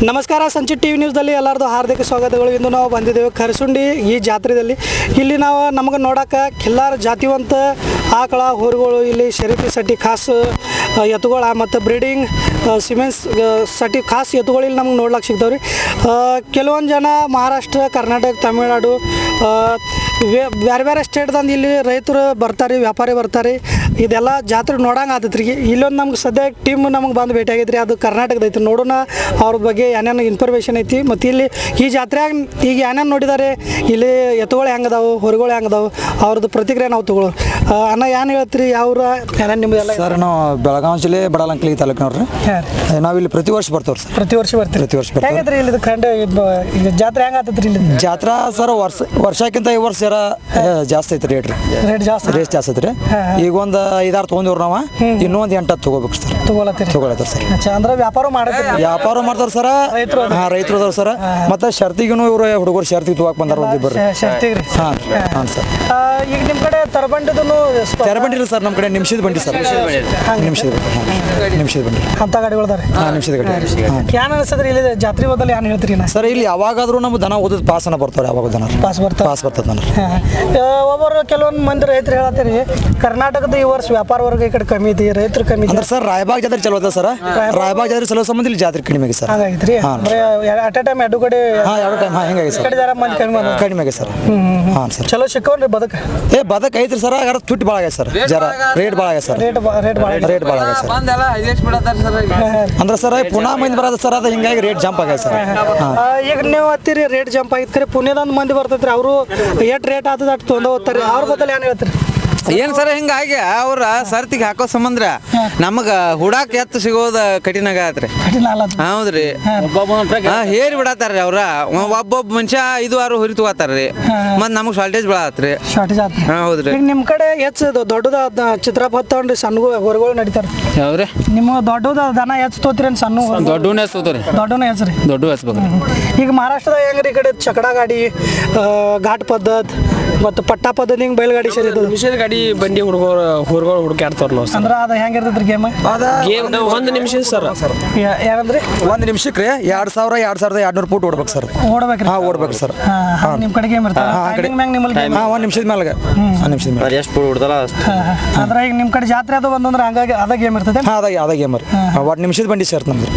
ನಮಸ್ಕಾರ ಸಂಚಿತ್ ಟಿವಿ ನ್ಯೂಸ್ದಲ್ಲಿ ಎಲ್ಲರದು ಹಾರ್ದಿಕ ಸ್ವಾಗತಗಳು. ಇಂದು ನಾವು ಬಂದಿದ್ದೇವೆ ಖರಸುಂಡಿ ಈ ಜಾತ್ರೆಯಲ್ಲಿ. ಇಲ್ಲಿ ನಾವು ನಮಗೆ ನೋಡೋಕೆ ಖಿಲ್ಲಾರ ಜಾತಿವಂತ ಆಕಳ ಹೋರುಗಳು, ಇಲ್ಲಿ ಶರೀಫಿ ಸಟಿ ಖಾಸ್ ಎತ್ತುಗಳ ಮತ್ತು ಬ್ರೀಡಿಂಗ್ ಸಿಮೆನ್ಸ್ ಸಟಿ ಖಾಸ್ ಎತ್ತುಗಳು ಇಲ್ಲಿ ನಮ್ಗೆ ನೋಡ್ಲಿಕ್ಕೆ ಸಿಗ್ತಾವೆ ರೀ. ಕೆಲವೊಂದು ಜನ ಮಹಾರಾಷ್ಟ್ರ, ಕರ್ನಾಟಕ, ತಮಿಳ್ನಾಡು ಬೇರೆ ಬೇರೆ ಸ್ಟೇಟ್ದಂದು ಇಲ್ಲಿ ರೈತರು ಬರ್ತಾರೆ, ವ್ಯಾಪಾರಿ ಬರ್ತಾರೆ. ಇದೆಲ್ಲ ಜಾತ್ರೆ ನೋಡಂಗೆ ಆತೈತೆ ರೀ. ಇಲ್ಲೊಂದು ನಮ್ಗೆ ಸದ್ಯ ಟೀಮ್ ನಮ್ಗೆ ಬಂದು ಭೇಟಿ ಆಗೈತೆ ರೀ. ಅದು ಕರ್ನಾಟಕದ ಐತಿ. ನೋಡೋಣ ಅವ್ರ ಬಗ್ಗೆ ಏನೇನು ಇನ್ಫಾರ್ಮೇಷನ್ ಐತಿ. ಮತ್ತು ಇಲ್ಲಿ ಈ ಜಾತ್ರೆಯಾಗ ಈಗ ಏನೇನು ನೋಡಿದ್ದಾರೆ, ಇಲ್ಲಿ ಎತ್ತುಗಳು ಹೆಂಗದಾವು, ಹೊರಗಳು ಹೆಂಗದಾವು, ಅವ್ರದ್ದು ಪ್ರತಿಕ್ರಿಯೆ ನಾವು ತಗೊಳ್ಳೋರು. ಅಣ್ಣ ಏನು ಹೇಳ್ತೀರಿ, ಯಾವ್ರ ಏನೇನು ನಿಮ್ಮದೆಲ್ಲ? ಸರ್ ನಾವು ಬೆಳಗಾವಿ ಜಿಲ್ಲೆ ಬಡಾಲಂಕಲಿ ತಾಲೂಕಿನವ್ರಿ. ನಾವು ಇಲ್ಲಿ ಪ್ರತಿ ವರ್ಷ ಬರ್ತೇವೆ ಸರ್. ಪ್ರತಿ ವರ್ಷ ಬರ್ತೀವಿ. ಪ್ರತಿ ವರ್ಷ ಬರ್ತೀವಿ. ಹೆಂಗೈತ್ರಿ ಇಲ್ಲಿ ಖಂಡ ಈಗ ಜಾತ್ರೆ ಹೆಂಗೆ ಆತೈತ್ರಿ ಇಲ್ಲಿ? ಜಾತ್ರಾ ಸರ್ ವರ್ಷಕ್ಕಿಂತ ಈ ವರ್ಷ ಜಾಸ್ತಿ ಐತೆ ರೇಟ್ ರೀ. ರೇಟ್ ಜಾಸ್ತಿ ಐತೆ ರೀ. ಈಗ ಒಂದು 5-6 ತೊಗೊಂಡಿವ್ರಿ ನಾವು. ಇನ್ನೊಂದು 8 ತಗೋಬೇಕು ಸರ್. ತಗೊಳತ್ತಾರೆ ಸರ್. ಅಂದ್ರೆ ವ್ಯಾಪಾರ ವ್ಯಾಪಾರ ಮಾಡ್ತಾರ ಸರ್. ರೈತರು ಅದಾರ ಸರ್. ಮತ್ತೆ ಶರ್ತಿಗೂ ಇವರು ಹುಡುಗರು ಶರ್ತಿಗೆ ತಗೋಕ್ ಬಂದಾರ ಒಂದಿಬ್ಬರು. ಹಾಂ ಸರ್. ಈಗ ನಿಮ್ಮ ಕಡೆ ತರಬಂಡಿದೂ ತೆರಬಂಡಿ ಇಲ್ಲ ಸರ್. ನಮ್ಮ ಕಡೆ ನಿಮಿಷದ ಬಂಡಿ ಸರ್. ನಿಮಿಷದ ಬಂಡಿ ಅಂತ ಗಾಡಿಗಳದಾರೆ. ನಿಮಿಷದ ಗಾಡಿ. ಏನು ಅನಿಸ್ತದ್ರಿ ಇಲ್ಲಿ ಜಾತ್ರೆ ಬದಲು ಏನು ಹೇಳ್ತೀರಿ ಸರ್? ಇಲ್ಲಿ ಯಾವಾಗಾದ್ರೂ ನಮ್ಮ ದನ ಓದೋದು ಪಾಸನ ಬರ್ತಾರೆ. ಯಾವಾಗ ದನ ಪಾಸ್ ಬರ್ತದೆ ದನ. ಒಬ್ಬರು ಕೆಲವೊಂದು ಮಂದಿ ರೈತರು ಹೇಳತ್ತೀರಿ, ಕರ್ನಾಟಕದ ಈ ವರ್ಷ ವ್ಯಾಪಾರ ವರ್ಗ ಈ ಕಡೆ ಕಮ್ಮಿ ಐತಿ, ರೈತರು ಕಮ್ಮಿ ಅಂದ್ರೆ ಸರ್ ರಾಯಬಾಗ್ ಜಾತ್ರೆ ಚಲೋ ಅದ ಸರ್. ರಾಯಬಾಗ್ ಜಾತ್ರೆ ಚಲೋ ಸಂಬಂಧ ಇಲ್ಲಿ ಜಾತ್ರೆ ಕಡಿಮೆ ಆಗಿದೆ ಸರ್. ಹಾಗಾಗಿತ್ರಿ. ಅಟ್ ಎ ಟೈಮ್ ಎರಡು ಕಡೆ ಎರಡು ಟೈಮ್ ಹಿಂಗಾಗಿ ಸರ್. ಕಡಿಮೆ ಆಗಿದೆ ಸರ್. ಹಾಂ ಸರ್. ಚಲೋ ಸಿಕ್ಕವ್ರಿ ಬದಕ ಬದಕ್ ಐತ್ರಿ ಸರ್. ಯಾರು ತುಟ್ಟಿ ಭಾಳ ಆಗ್ಯದ ಸರ್. ಜರ ರೇಟ್ ಭಾಳ ಆಗ್ಯದ ಸರ್. ರೇಟ್ ಭಾಳ ಆಗ್ಯದ ಸರ್. ಅಂದ್ರೆ ಸರ್ ಪುನಃ ಮಂದಿ ಬರೋದು ಸರ್. ಅದು ಹಿಂಗಾಗಿ ರೇಟ್ ಜಂಪ್ ಆಗ್ಯದ ಸರ್. ಈಗ ನೀವು ಹತ್ತೀರಿ ರೇಟ್ ಜಂಪ್ ಆಗಿತ್ತು ಖರೆ. ಪುಣ್ಯದಂದು ಮಂದಿ ಬರ್ತೈತ್ರಿ, ಅವರು ಎಷ್ಟು ರೇಟ್ ಆತದ ಅಷ್ಟು ತೊಗೊಂಡು ಹೋಗ್ತಾರೆ. ಅವ್ರ ಬದಲು ಏನು ಹೇಳ್ತೀರಿ? ಏನ್ ಸರ್ ಹಿಂಗಾಗಿ ಅವ್ರ ಸರ್ತಿಗೆ ಹಾಕೋ ಸಂಬಂಧ ನಮಗ ಹುಡಾಕ್ ಎತ್ತು ಸಿಗೋದ ಕಠಿಣ ಆಗತ್ರಿ. ಹೌದ್ರಿ. ಹೇರಿ ಬಿಡತಾರ್ರಿ ಅವ್ರ. ಒಬ್ಬೊಬ್ಬ ಮನುಷ್ಯ 5-6 ಹುರಿ ತಗೋತಾರ್ರಿ. ಮತ್ ನಮಗ್ ಶಾರ್ಟೇಜ್ ಬೆಳತ್ರಿ. ಹೌದ್ರಿ. ನಿಮ್ ಕಡೆ ಹೆಚ್ಚು ದೊಡ್ಡದ ಚಿತ್ರಪ್ಪ ತಗೊಂಡ್ರಿ, ಸಣ್ಣ ಹೊರಗಳು ನಡೀತಾರ. ಯಾವ್ರಿ ನಿಮ್ಮ ದೊಡ್ಡದ ದನ ಹೆಚ್ಚು ತೋತಿರಿ, ಸಣ್ಣ ದೊಡ್ಡ ಹೆಚ್ರಿ. ದೊಡ್ಡನ ಹೆಚ್ರಿ. ದೊಡ್ಡ ಹೆಚ್ಬೇಕ್ರಿ. ಈಗ ಮಹಾರಾಷ್ಟ್ರದ ಹೆಂಗ್ರಿ ಈ ಕಡೆ ಚಕಡಾ ಗಾಡಿ, ಘಾಟ್ ಪದ್ಧತ್ ಮತ್ತು ಪಟ್ಟಾ ಪದ್ಧತಿ ಹಿಂಗೆ ಬಯಲುಗಾಡಿ ಸರಿ ನಿಮಿಷದ ಗಾಡಿ ಬಂಡಿ ಹುಡುಗರು ಹುಡುಕಾಡ್ತಾರಲ್ಲ. ಅಂದ್ರೆ ಅದು ಹೆಂಗಿರ್ತೈತ್ರಿ ಗೇಮ್? ಗೇಮ್ 1 ನಿಮಿಷ ಸರ್. ಏನಂದ್ರಿ? 1 ನಿಮಿಷಕ್ಕೆ ರೀ 2,200 ಫೂಟ್ ಓಡ್ಬೇಕು ಸರ್. ಓಡ್ಬೇಕ್ರಿ. ಓಡ್ಬೇಕು ಸರ್. ನಿಮ್ಮ ಕಡೆ ಗೇಮ್ ಇರ್ತದೆ. 1 ನಿಮಿಷದ ಮೇಲೆ. 1 ನಿಮಿಷದ ಮೇಲೆ ಎಷ್ಟು ಫೂಟ್ ಹೊಡ್ದಲ್ಲ ಅಂದ್ರೆ ಈಗ ನಿಮ್ಮ ಕಡೆ ಜಾತ್ರೆ ಅದು ಬಂದಂದ್ರೆ ಹಂಗಾಗಿ ಅದ ಗೇಮ್ ಇರ್ತದೆ. ಅದ ಗೇಮ್ ರೀ. 1 ನಿಮಿಷದ ಬಂಡಿ ಸರ್ ನಮ್ದು.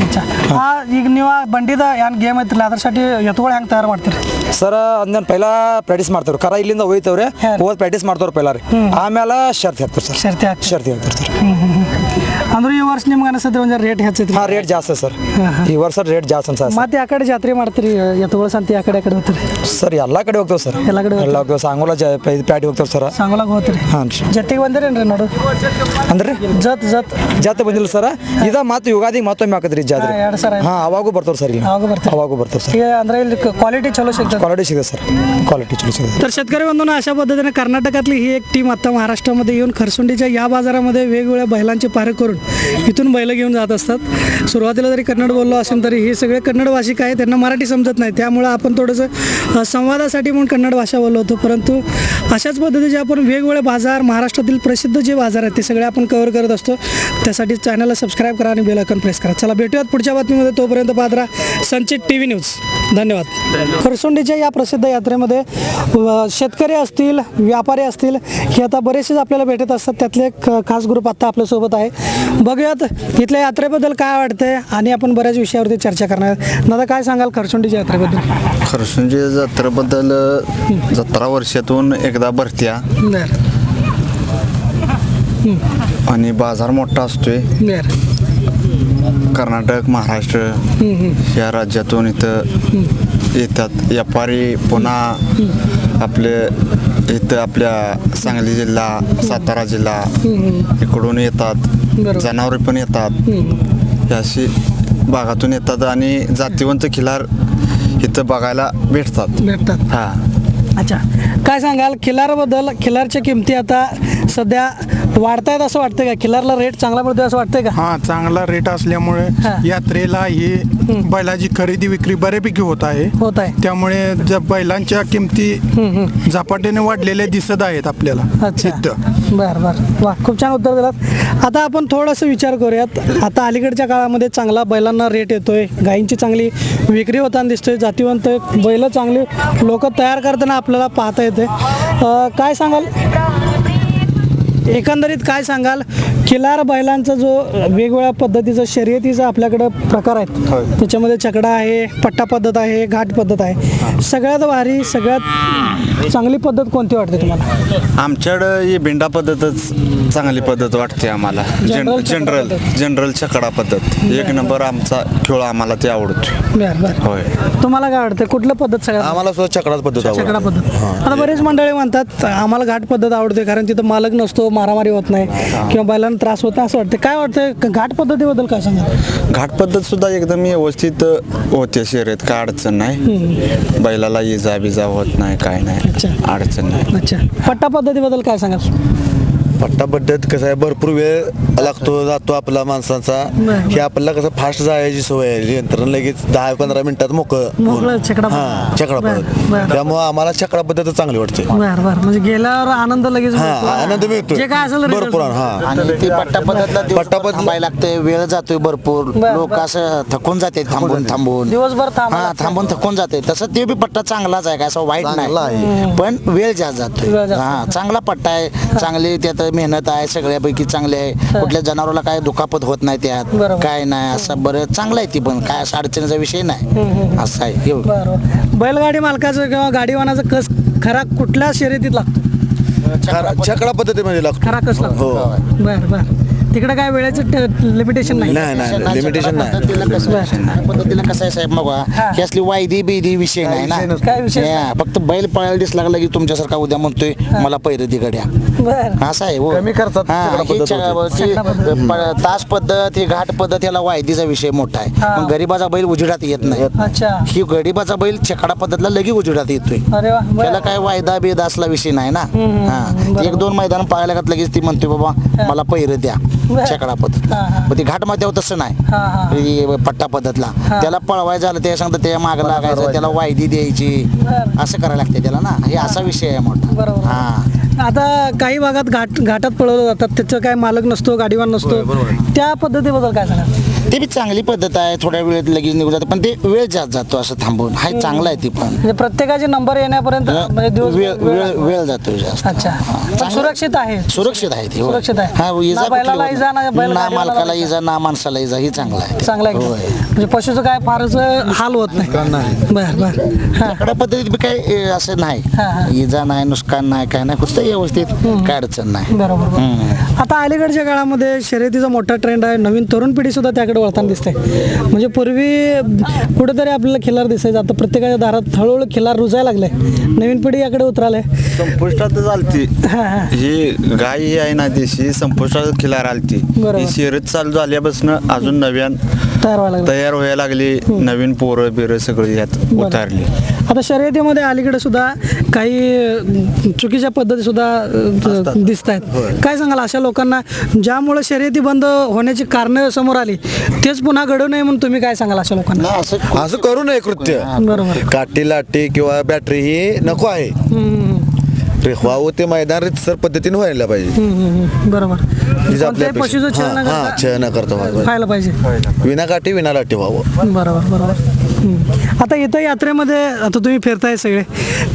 ಈಗ ನೀವು ಬಂಡಿದ ಏನು ಗೇಮ್ ಐತಿಲ್ಲ, ಅದ್ರ ಸಟಿ ಎತ್ತುಗಳು ಹೆಂಗೆ ತಯಾರು ಮಾಡ್ತೀರಿ ಸರ್? ಅದನ್ನ ಪೈಲಾ ಪ್ರಾಕ್ಟೀಸ್ ಮಾಡ್ತೇವ್ರಿ. ಕರ ಇಲ್ಲಿಂದ ಹೋಯ್ತೇವ್ರಿ, ಹೋದ್ ಪ್ರಾಕ್ಟೀಸ್ ಮಾಡ್ತೇವ್ರಿ ಪೈಲಾ ರೀ. ಆಮೇಲೆ ಶರ್ತಿ ಹಾಕ್ತಾರೆ ಸರ್. ಶರ್ತಿ ಹಾಕ್ತಾರೆ ಸರ್. ಅಂದ್ರೆ ಈ ವರ್ಷ ನಿಮ್ಗೆ ಅನಿಸ್ತದೆ ಒಂದು ರೇಟ್ ಹೆಚ್ಚೈತಿ? ರೇಟ್ ಜಾಸ್ತಿ ಸರ್. ಈ ವರ್ಷ ರೇಟ್ ಜಾಸ್ತಿ ಅನ್ಸ. ಮತ್ತೆ ಆ ಕಡೆ ಜಾತ್ರೆ ಮಾಡ್ತೀರಿ, ಎತ್ತುಗಳ ಸಂತಿ ಆ ಕಡೆ ಹೋಗ್ತೀರಿ ಸರ್? ಎಲ್ಲ ಕಡೆ ಹೋಗ್ತೇವೆ ಸರ್. ಎಲ್ಲ ಹೋಗ್ತೇವೆ. ಸಾಂಗೋಲ ಪ್ಯಾಟಿ ಹೋಗ್ತೇವೆ ಸರ್. ಸಾಂಗೋಲಾಗ ಹೋಗ್ತೀರಿ? ಹಾಂ ರೀ. ಜೊತೆಗೆ ಬಂದಿರೇನ್ರಿ ನೋಡು? ಅಂದ್ರೆ ಜಾತ್ರೆ ಬಂದಿಲ್ಲ ಸರ್. ಇದ ಮತ್ತು ಯುಗಾದಿಗೆ ಮತ್ತೊಮ್ಮೆ ಹಾಕದ್ರಿ ಜಾತ್ರೆ. 2 ಸರ. ಅವಾಗೂ ಬರ್ತಾವ್ರಿ ಸರ್. ಅವಾಗೂ ಬರ್ತಾವೆ ಸರ್. ಅಂದ್ರೆ ಇಲ್ಲಿ क्वालिटी चलो शकतात. क्वालिटी शिकत सर. क्वालिटी चलो शकत. तर शेतकरी बंधूंनो, अशा पद्धतीने कर्नाटकातली ही एक टीम आता महाराष्ट्रामध्ये येऊन खरसुंडीच्या या बाजारामध्ये वेगवेगळ्या बैलांचे पारे करून इथून बैल घेऊन जात असतात. सुरुवातीला जरी कन्नड बोललो असेल तरी हे सगळे कन्नड भाषिक आहेत, त्यांना मराठी समजत नाही. त्यामुळे आपण थोडंसं संवादासाठी म्हणून कन्नड भाषा बोलवतो. परंतु अशाच पद्धतीचे आपण वेगवेगळे बाजार, महाराष्ट्रातील प्रसिद्ध जे बाजार आहेत ते सगळे आपण कव्हर करत असतो. त्यासाठी चॅनलला सबस्क्राईब करा आणि बेल आयकॉन प्रेस करा. चला भेटूयात पुढच्या बातमीमध्ये. तोपर्यंत पाहत राहा संचित टीव्ही न्यूज. धन्यवाद. खरसुंडीच्या या प्रसिद्ध यात्रेमध्ये शेतकरी असतील, व्यापारी असतील, हे आता बरेचसेच आपल्याला भेटत असतात. त्यातले एक खास ग्रुप आता आपल्यासोबत आहे. बघूयात इथल्या यात्रेबद्दल काय वाटतंय आणि आपण बऱ्याच विषयावरती चर्चा करणार आहोत. दादा, काय सांगाल खरसुंडीच्या यात्रेबद्दल? खरसुंडी जत्रेबद्दल जत्रा वर्षातून एकदा भरत्या आणि बाजार मोठा असतोय. कर्नाटक, महाराष्ट्र या राज्यातून इथं येतात व्यापारी. पुन्हा आपले इथं आपल्या सांगली जिल्हा, सातारा जिल्हा इकडून येतात. जनावरे पण येतात. अशी भागातून येतात आणि जातीवंत खिलार इथं बघायला भेटतात. हां. अच्छा, काय सांगाल खिलारबद्दल? खिलारच्या किमती आता सध्या वाढतायत असं वाटतंय का? खिलारला रेट चांगला मिळतोय असं वाटतंय का? हा चांगला रेट असल्यामुळे हा. यात्रेला ही बैलाची खरेदी विक्री बऱ्यापैकी होत आहे. होत आहे. त्यामुळे बैलांच्या किमती झपाट्याने वाढलेल्या दिसत आहेत आपल्याला अच्छा. इथं. बर बर वा, खूप छान उत्तर दिलात. आता आपण थोडंसं विचार करूयात. आता अलीकडच्या काळामध्ये चांगला बैलांना रेट येतोय, गायींची चांगली विक्री होताना दिसतोय, जातीवंत बैल चांगली लोक तयार करताना आपल्याला पाहता येते. काय सांगाल एकंदरीत, काय सांगाल खिलार बैलांचा जो वेगवेगळ्या पद्धतीचा शर्यतीचा आपल्याकडं प्रकार आहेत, त्याच्यामध्ये छकडा आहे, पट्टा पद्धत आहे, घाट पद्धत आहे, सगळ्यात भारी सगळ्यात चांगली पद्धत कोणती वाटते तुम्हाला? आमच्याकडं ही बिंडा पद्धतच चांगली पद्धत वाटते आम्हाला. जनरल छकडा पद्धत. जनरल छकडा पद्धत एक नंबर आमचा खेळ आम्हाला ते आवडतो. बर बर. होय. तुम्हाला काय वाटतं कुठलं पद्धत सगळ्यात? आम्हाला सुद्धा चकडाच पद्धत छकडा पद्धत. आता बरेच मंडळी म्हणतात आम्हाला घाट पद्धत आवडते कारण तिथं मालक नसतो, मारामारी होत नाही किंवा बैलांना त्रास होत नाही असं वाटतं. काय वाटतं घाट पद्धतीबद्दल काय सांगा? घाट पद्धत सुद्धा एकदम व्यवस्थित होते शर्यत, काय अडचण नाही. बैलाला इजा बिजा होत नाही, काय नाही, अच्छा. अडचण नाही. अच्छा. पट्टा पद्धतीबद्दल काय सांगाल? पट्टा पद्धत कसं आहे, भरपूर वेळ लागतो जातो आपला माणसांचा. बरं. हे आपल्याला कसं फास्ट जायची सवय आहे, यंत्रण लगेच 10-15 मिनिटात मोकळं छकडा हा पद्धत. छकडा बरं, पद्धत. बरं. त्यामुळे आम्हाला छकडा पद्धत चांगली वाटते. बर बर. म्हणजे गेल्यावर आनंद लगेच हा मिळतो. आनंद मिळतो जे काय असेल result. भरपूर. हा आणि ती पट्टा पद्धतला थांबायला लागते, वेळ जातोय भरपूर, बरं, लोक बरं. असं थकून जाते थांबून दिवसभर हा थांबून थकून जाते. तसं ते बी पट्टा चांगलाच आहे, काय असं वाईट चांगला नाही, आहे. पण वेळ जास्त वेळ जातोय. जास्त. हा चांगला पट्टा आहे, चांगली त्यात मेहनत आहे, सगळ्यापैकी चांगली आहे. कुठल्या जनावराला काय दुखापत होत नाही त्यात, बरोबर. काय नाही, असं बरं चांगलं आहे. ती पण काय असं अडचणीचा विषय नाही, असं आहे. एवढं. बरोबर. बैलगाडी मालकाचं किंवा गाडीवानाचं कस खरा कुठल्या शर्यतीत लागतो? छकडा पद्धतीमध्ये लागतो. खरा कस लागतो? हो. बर बर. तिकडे काय वेळेचं लिमिटेशन नाही? नाही लिमिटेशन नाही. पद्धतीला कसं आहे साहेब, मग ही असली वायदी बिदी विषय नाही ना. काय विषय नाही. हा, फक्त बैल पळायला दिसला लागला की तुमच्यासारखा उद्या म्हणतोय मला पैर दि गड्या, बर. असं आहे. हो. कमी खर्चात हा, छकडा ही पद्धत होते. तास पद्धत, ही घाट पद्धत, याला वायदीचा विषय मोठा आहे. हा. मग गरीबाचा बैल उजेडात येत नाही. अच्छा. ही गरीबाचा बैल छकडा पद्धतला लगी उजेडात येतोय. अरे वा. बर. त्याला काय वायदा बेदा असला विषय नाही ना. हा, बरोबर. 1-2 मैदान पळायला का लगेच ती म्हणते बाबा मला पैर द्या बर. छकडा पद्धत. हा, हा. मग ती घाट मध्ये तसं नाही. हा, हा. ही पट्टा पद्धतला हा. त्याला पळवायचं झालं ते सांगतं त्या माग लागायचं, त्याला वायदी द्यायची, बरं. असं करायला लागते त्याला ना. हे असा विषय आहे मोठा. बरोबर. हा. आता काही भागात घाटात पळवलं जातात, त्याचं काय मालक नसतो, गाडीवान नसतो, त्या पद्धतीबद्दल काय सांगा? ते बी चांगली पद्धत आहे, थोड्या वेळेत लगेच निघून जातं, पण ते वेळ जास्त जातो असं थांबून. हा चांगला आहे ती पण. म्हणजे प्रत्येकाचे नंबर येण्यापर्यंत म्हणजे दिवस वेळ जातो जास्त. अच्छा. पण सुरक्षित आहे. सुरक्षित आहे ते. होय. सुरक्षित आहे. हा, इजा ना बैलाला कुठली इजा, ना होत बैल नाही. ना गाडीवाल्याला मालकाला इजा. इजा, ना माणसाला इजा, ही चांगला आहे. चांगला आहे. होय. म्हणजे पशुचं काय फारच हाल होत नाही. बर बर. हा. छकडा पद्धतीत बी काही असं नाही, हा, हा. इजा नाही, नुकसान नाही, काय नाही, फक्त व्यवस्थित काय अडचण नाही. बरोबर. आता अलीकडच्या काळामध्ये शर्यतीचा मोठा ट्रेंड आहे, नवीन तरुण पिढी सुद्धा त्याकडे वळताना दिसते. म्हणजे पूर्वी कुठेतरी आपल्याला खिलार दिसायचं, आता प्रत्येकाच्या दारात हळूहळू खिलार रुजायला लागले, नवीन पिढी याकडे उतराले. संपुष्टात चालती हा हा. ही गाय ही आहे ना देशी, संपुष्टात खिलार आलती. बरोबर. ही शर्यत चालू झाल्यापासून अजून नव्यान तयार व्हायला लागले. तयार व्हायला लागली, नवीन पोरं बिरं सगळी यात उतारली. आता शर्यतीमध्ये अलीकडे सुद्धा काही चुकीच्या पद्धती सुद्धा दिसत आहेत. काय सांगाल अशा लोकांना ज्यामुळे शर्यती बंद होण्याची कारणं समोर आली, तेच पुन्हा घडू नये म्हणून तुम्ही काय सांगाल अशा लोकांना? असं करू नये कृत्य. बरोबर. काठी लाठी किंवा बॅटरी ही नको आहे. व्हावं ते मैदान रितसर पद्धतीने व्हायला पाहिजे. बरोबर. आपल्या कोणत्याही पशुचं छळ न हा करता छळ न करता व्हायला पाहिजे. विना काठी विना लाठी व्हावं. बरोबर बरोबर. आता इथं यात्रेमध्ये आता तुम्ही फिरताय सगळे,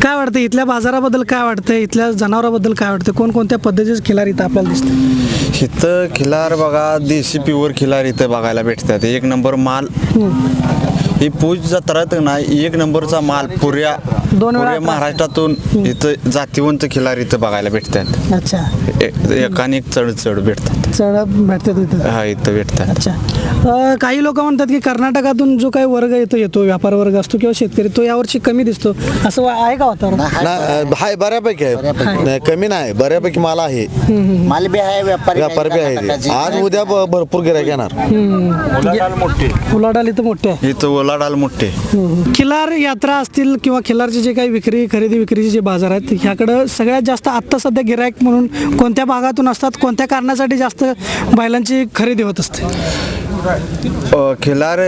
काय वाटतं इथल्या बाजाराबद्दल, काय वाटतं इथल्या जनावराबद्दल, काय वाटतं कोणकोणत्या पद्धतीचे खिलार इथं आपल्याला दिसतं? इथं खिलार बघा, देशी प्युअर खिलार इथं बघायला भेटतात. एक नंबर माल. ही पूज जत्रात नाही, एक नंबरचा माल पुऱ्या महाराष्ट्रातून इथं जातीवंत खिलार इथं बघायला भेटतात. अच्छा. एकाने एक चढ भेटतात. चढ भेटतात इथं. हा, इथं भेटतात. अच्छा. काही लोक म्हणतात की कर्नाटकातून जो काही वर्ग येतो व्यापार वर्ग असतो किंवा शेतकरी तो यावर्षी कमी दिसतो, असं आहे का वातावरण? हाय बऱ्यापैकी आहे, नाही, कमी नाही, बऱ्यापैकी माल आहे, माल बी आहे, व्यापारी बी आहे. आज उद्या भरपूर गिराईक येणार. उलाढाल इथं मोठे आहे. इथं ओलाडाल मोठे. खिलार यात्रा असतील किंवा खिलारचे जे काही खरेदी विक्रीचे जे बाजार आहेत ह्याकडं सगळ्यात जास्त आत्ता सध्या गिराईक म्हणून कोणत्या भागातून असतात, कोणत्या कारणासाठी जास्त बैलांची खरेदी होत असते? खिलार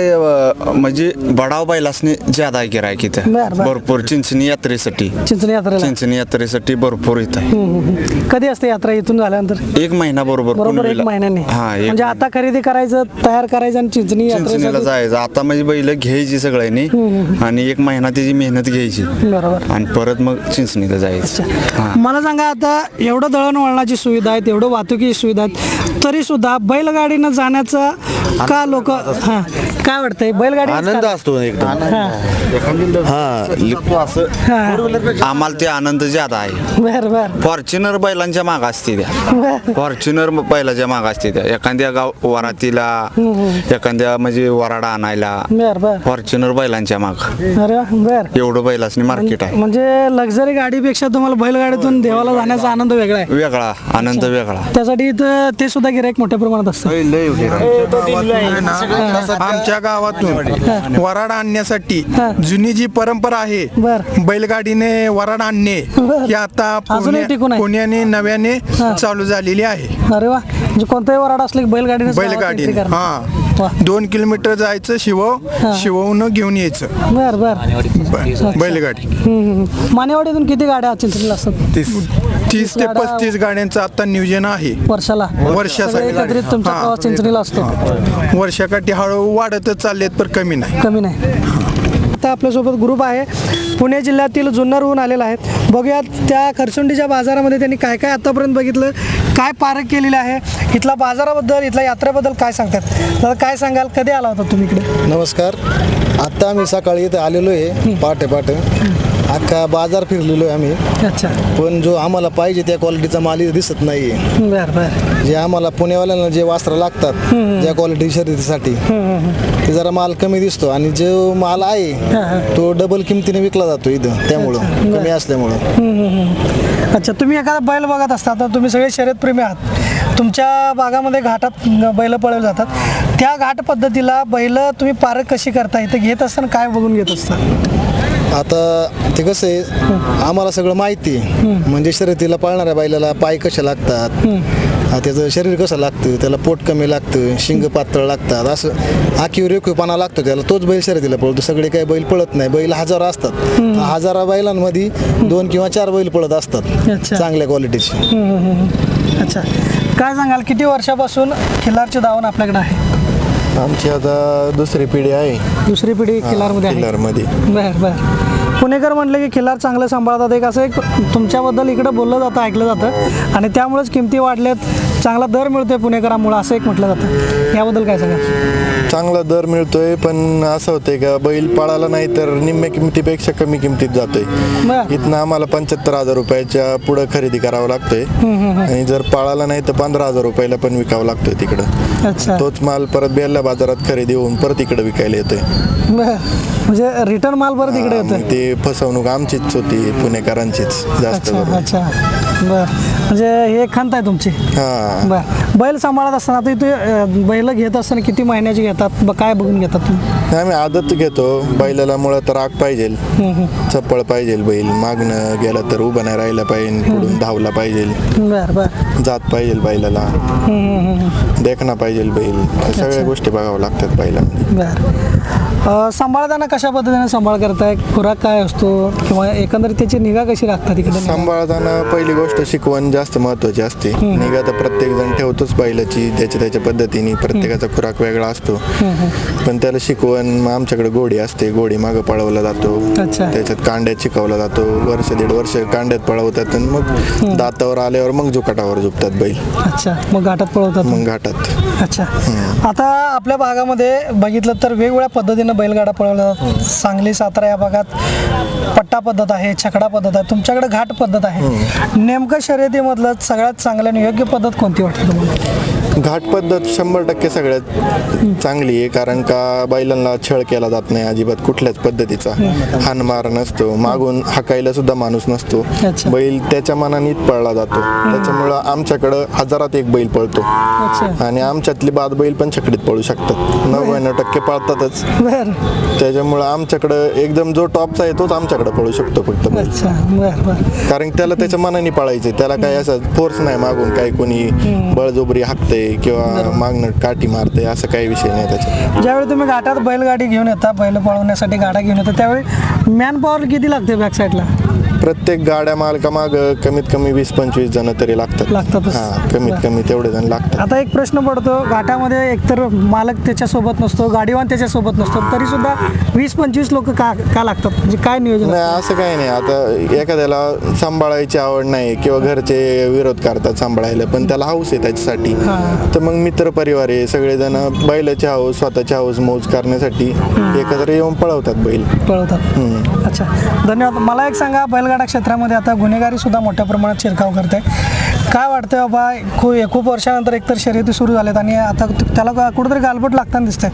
म्हणजे बडाव बैलासने ज्यादा गिरायक इथं बरं, बरं. भरपूर चिंचणी यात्रेसाठी. चिंचणी यात्रेसाठी भरपूर इथं आहे. कधी असते यात्रा इथून झाल्यानंतर? 1 महिना बरोबर 1 पुनवेला. महिन्याने. हा, एक म्हणजे आता खरेदी करायचं, तयार करायचं आणि चिंचणी चिंचणीला यात्रेसाठी. जायचं. आता म्हणजे बैल घ्यायची सगळ्यांनी आणि 1 महिना त्याची मेहनत घ्यायची बरोबर. आणि परत मग चिंचणीला जायचं. हा. मला सांगा, आता एवढं दळणवळणाची सुविधा आहे, एवढं वाहतुकीची सुविधा आहेत, तरी सुद्धा बैलगाडीनं जाण्याचा का लोक काय वाटतंय बैलगाडी आनंद असतो एकदम. आम्हाला ते आनंद ज्यादा आहे. बर बर फॉर्च्युनर बैलांच्या माग असते त्या. फॉर्च्युनर बैलाच्या माग असते त्या. एखाद्या गाव वरातीला, एखाद्या म्हणजे वराडा आणायला बर बर फॉर्च्युनर बैलांच्या माग. अरे बर. एवढं बैलासनी मार्केट आहे. म्हणजे लक्झरी गाडीपेक्षा तुम्हाला बैलगाडीतून देवाला जाण्याचा आनंद वेगळा आहे. वेगळा आनंद वेगळा. त्यासाठी इथं ते सुद्धा गिराईक मोठ्या प्रमाणात असतं. आमच्या गावातून वराड आणण्यासाठी जुनी जी परंपरा आहे, बर. बैलगाडीने वराड आणणे ही आता अजूनही टिकून आहे. पुण्याने नव्याने चालू झालेली आहे. अरे वा. म्हणजे कोणताही वराड असले की बैलगाडीने बैलगाडीने 2 किलोमीटर जायचं, शिवून घेऊन यायचं. बर बर. बैलगाडी मानेवाडीतून किती गाड्या चिंचणीला असतात? 30 ते 35 गाड्यांचं आता नियोजन आहे वर्षाला. वर्षासाठी. एकत्रित तुमचा प्रवास चिंचणीला असतो. वर्षाकाठी हळू वाढतच चाललेत, पण कमी नाही. कमी नाही. आता आपल्यासोबत ग्रुप आहे, पुणे जिल्ह्यातील जुन्नरहून आलेला आहे. बघूयात त्या खरसुंडीच्या बाजारामध्ये त्यांनी काय काय आतापर्यंत बघितलं, काय पारख केलेली आहे, इथला बाजाराबद्दल, इथल्या यात्रेबद्दल काय सांगतात. दादा काय सांगाल, कधी आला होता तुम्ही इकडे? नमस्कार. आता आम्ही सकाळी इथं आलेलो आहे, पहाटे अख्खा बाजार फिरलेलो आहे आम्ही. अच्छा. पण जो आम्हाला पाहिजे त्या क्वालिटीचा माल इथं दिसत नाही. बर बर. जे आम्हाला पुणेवाल्यांना जे वस्त्र लागतात त्या क्वालिटी शर्यतीसाठी ते जरा माल कमी दिसतो, आणि जो माल आहे तो डबल किमतीने विकला जातो इथं, त्यामुळं कमी असल्यामुळं. अच्छा. तुम्ही एखादा बैल बघत असता, आता तुम्ही सगळे शर्यतप्रेमी आहात, तुमच्या भागामध्ये घाटात बैल पळवले जातात, त्या घाट पद्धतीला बैल तुम्ही पारख कशी करता, इथं घेत असताना काय बघून घेत असता? आता ते कसं आहे, आम्हाला सगळं माहिती आहे. म्हणजे शर्यतीला पाळणाऱ्या बैलाला पाय कसे लागतात, त्याचं शरीर कसं लागतं, त्याला पोट कमी लागतं, शिंग पातळ लागतात, असं आखीव रेखीवपणा लागतो त्याला, तोच बैल शर्यतीला पळतो. सगळे काही बैल पळत नाही. बैल हजारो असतात, हजारा बैलांमध्ये 2 किंवा 4 बैल पळत असतात चांगल्या क्वालिटीचे. अच्छा. काय सांगाल, किती वर्षापासून खिलारचे दावण आपल्याकडे आहे? आमची आता दुसरी पिढी आहे. दुसरी पिढी खिलारमध्ये आहे. बर बर. पुणेकर म्हटलं की खिलार चांगलं सांभाळतात, एक असं एक तुमच्याबद्दल इकडं बोललं जातं, ऐकलं जातं, आणि त्यामुळेच किमती वाढल्यात, चांगला दर मिळतोय पुणेकरांमुळे, असं एक म्हटलं जातं. याबद्दल काय सांगा? चांगला दर मिळतोय, पण असं होतंय का बैल पळाला नाही तर निम्म्या किमतीपेक्षा कमी किमतीत जातोय. इथनं आम्हाला 75,000 रुपयाच्या पुढं खरेदी करावं लागतोय, आणि जर पळाला नाही तर 15,000 रुपयाला पण विकावं लागतोय तिकडं. अच्छा. तोच माल परत बेल्ला बाजारात खरेदी होऊन परत इकडे विकायला येतोय. म्हणजे रिटर्न माल परत इकडे येतोय. ते फसवणूक आमचीच होती, पुणेकरांचीच जास्त करून. अच्छा. बर. म्हणजे हे खंत आहे तुमची. बर. बैल सांभाळत असताना, आता इथे बैल घेत असताना किती महिन्याची घेतात, काय बघून घेतात तुम्ही? आम्ही आदत घेतो. बैलाला मुळात राग पाहिजे, चप्पळ पाहिजे, बैल मागणं गेला तर उभं नाही राहिला पाहिजे, पुढून धावला पाहिजे, बर बर. जात पाहिजे बैलाला, देखणा पाहिजे बैल, सगळ्या गोष्टी बघावं लागतात बैलामध्ये. बर. सांभाळताना कशा पद्धतीने सांभाळ करताय, खुराक काय असतो, किंवा एकंदरीत त्याची निगा कशी राखतात इकडे? सांभाळताना पहिली गोष्ट शिकवण जास्त महत्वाची असते. निगा तर प्रत्येक जण ठेवतोच बैलाची त्याच्या पद्धतीने, प्रत्येकाचा खुराक वेगळा असतो, पण त्याला शिकवण आमच्याकडे घोडी असते, घोडी मागं पळवला जातो, त्याच्यात कांड्यात शिकवला जातो, 1-1.5 वर्ष कांड्यात पळवतात, आणि मग दातावर आल्यावर मग जुकाटावर झोपतात बैल. अच्छा. मग घाटात पळवतात? मग घाटात. अच्छा. आता आपल्या भागामध्ये बघितलं तर वेगवेगळ्या पद्धतीनं बैलगाडा पळवला जातात. सांगली, सातारा या भागात पट्टा पद्धत आहे, छकडा पद्धत आहे, तुमच्याकडे घाट पद्धत आहे. नेमकं शर्यतीमधलं सगळ्यात चांगल्या आणि योग्य पद्धत कोणती वाटते तुम्हाला? घाट पद्धत 100% सगळ्यात चांगली आहे, कारण का बैलांना छळ केला जात नाही अजिबात कुठल्याच पद्धतीचा. हानमार नसतो, मागून हाकायला सुद्धा माणूस नसतो. अच्छा. बैल त्याच्या मनानीच पळला जातो. त्याच्यामुळं आमच्याकडं हजारात एक बैल पळतो अच्छा. आणि आमच्यातली बाद बैल पण छकडीत पळू शकतात. 99% पळतातच. बर त्याच्यामुळं आमच्याकडं एकदम जो टॉपचा आहे तोच आमच्याकडे पळू शकतो फक्त बैल. अच्छा. बर बर कारण त्याला त्याच्या मनाने पळायचंय, त्याला काही असं फोर्स नाही मागून काही कोणी बळजोबरी हाकतंय किंवा मागणं काठी मारतंय असं काही विषय नाही त्याच्यात. ज्यावेळी तुम्ही घाटात बैलगाडी घेऊन येता, बैल पळवण्यासाठी गाड्या घेऊन येता, त्यावेळी मॅन पॉवर किती लागते बॅक साईडला? प्रत्येक गाड्या मालका माग कमीत कमी 20-25 जण तरी लागतातच. लागतातच. कमीत कमी तेवढे जण लागतात. आता एक प्रश्न पडतो, घाटामध्ये एकतर मालक त्याच्यासोबत नसतो, गाडीवान त्याच्यासोबत नसतो, तरी सुद्धा 20-25 लोक का लागतात? म्हणजे काय नियोजन नाही असतं? असं काही नाही. आता एखाद्याला सांभाळायची आवड नाही किंवा घरचे विरोध करतात सांभाळायला, पण त्याला हाऊस आहे त्याच्यासाठी, तर मग मित्र परिवार आहे सगळेजण बैलाची हाऊस, स्वतःची हाऊस मौज करण्यासाठी एकत्र येऊन पळवतात बैल. पळवतात. अच्छा, धन्यवाद. मला एक सांगा, बैलगाडा क्षेत्रामध्ये आता गुन्हेगारी सुद्धा मोठ्या प्रमाणात शिरकाव करते. काय वाटतं बाबा, खूप वर्षानंतर एकतर शर्यती सुरू झाल्यात आणि आता त्याला कुठेतरी गालबोट लागताना दिसतंय,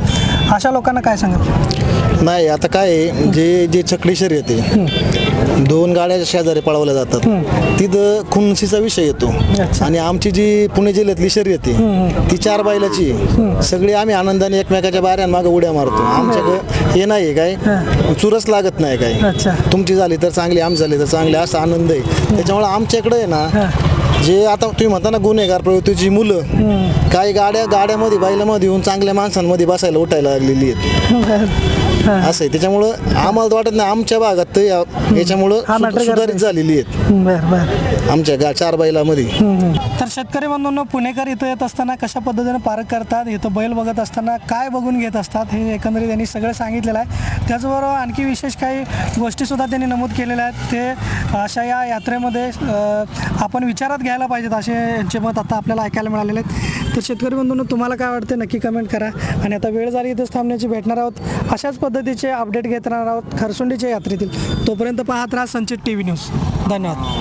अशा लोकांना काय सांगाल? नाही, आता काय आहे, जे छकडी शर्यत आहे, 2 गाड्या शेजारी पळवल्या जातात, तिथं खुनसीचा विषय येतो. आणि आमची जी पुणे जिल्ह्यातली शर्यत आहे ती 4 बैलाची आहे. सगळी आम्ही आनंदाने एकमेकाच्या बाऱ्यांमागे उड्या मारतो. आमच्याकडे हे नाही काय चुरस लागत नाही काय. अच्छा. तुमची झाली तर चांगली, आमची झाली तर चांगली, असा आनंद आहे. त्याच्यामुळे आमच्याकडे आहे ना, जे आता तुम्ही म्हणता ना गुन्हेगार प्रवृत्तीची मुलं, काही गाड्यामध्ये बैलामध्ये येऊन चांगल्या माणसांमध्ये बसायला उठायला लागलेली आहेत. असं आहे. त्याच्यामुळं आम्हाला वाटत नाही आमच्या भागात याच्यामुळं सुधारित झालेली आहेत. बर बर. आमच्या 4 बैलामध्ये. तर शेतकरी बंधूंनो, पुणेकर इथं येत असताना कशा पद्धतीने पार्क करतात, इथं बैल बघत असताना काय बघून घेत असतात, हे एकंदरीत त्यांनी सगळं सांगितलेलं आहे. त्याचबरोबर आणखी विशेष काही गोष्टीसुद्धा त्यांनी नमूद केलेल्या आहेत. ते अशा या यात्रेमध्ये आपण विचारात घ्यायला पाहिजेत, असे यांचे मत आता आपल्याला ऐकायला मिळालेले आहेत. तर शेतकरी बंधूंनो, तुम्हाला काय वाटतं नक्की कमेंट करा. आणि आता वेळ झाली इथंच थांबण्याची, भेटणार आहोत अशाच पद्धतीचे अपडेट घेत राहणार आहोत खरसुंडीच्या यात्रेतील. तोपर्यंत पाहत राहा संचित TV न्यूज. धन्यवाद.